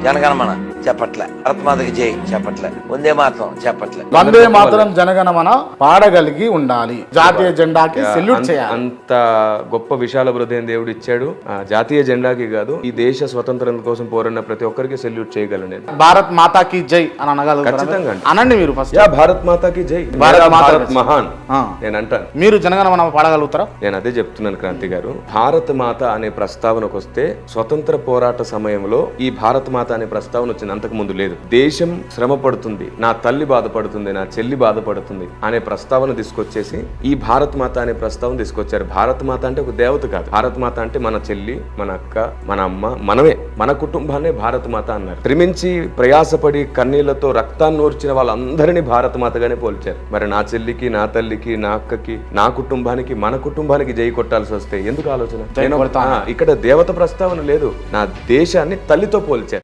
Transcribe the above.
జనగణమన చెప్పట్లే, భారతమాతకి జై చెప్పట్లే, వందే మాతరం చెప్పట్లే. వందే మాతరం జనగణమన పాడగలిగి ఉండాలి, జాతీయ జెండాకి సెల్యూట్ చేయాలి. అంత గొప్ప విశాల హృదయం దేవుడు ఇచ్చాడు. జాతీయ జెండాకి కాదు, ఈ దేశ స్వతంత్రం కోసం పోరాడిన ప్రతి ఒక్కరికి సెల్యూట్ చేయగలను నేను. భారత్ మాతాకి జై అని అనగలుగుతారా? ఖచ్చితంగా అనండి మీరు ఫస్ట్. భారత్ మాతాకి జై, భారత్ మహాన్ నేను అంటాను. మీరు జనగణమన పాడగలుగుతారా? నేను అదే చెప్తున్నాను క్రాంతి గారు. భారత మాత అనే ప్రస్తావనకు వస్తే స్వతంత్ర పోరాట సమయంలో ఈ భారత మాత అనే ప్రస్తావన వచ్చింది, అంతకు ముందు లేదు. దేశం శ్రమ పడుతుంది, నా తల్లి బాధపడుతుంది, నా చెల్లి బాధపడుతుంది అనే ప్రస్తావన తీసుకొచ్చేసి ఈ భారత మాత అనే ప్రస్తావన తీసుకొచ్చారు. భారత మాత అంటే ఒక దేవత కాదు, భారత మాత అంటే మన చెల్లి, మన అక్క, మన అమ్మ, మనమే, మన కుటుంబాన్నే భారత మాత అన్నారు. శ్రమించి ప్రయాసపడి కన్నీళ్లతో రక్తాన్ని ఓర్చిన వాళ్ళందరినీ భారత మాతగానే పోల్చారు. మరి నా చెల్లికి, నా తల్లికి, నా అక్కకి, నా కుటుంబానికి, మన కుటుంబానికి జై కొట్టాల్సి వస్తే ఎందుకు ఆలోచన? ఇక్కడ దేవత ప్రస్తావన లేదు, నా దేశాన్ని తల్లితో పోల్చారు.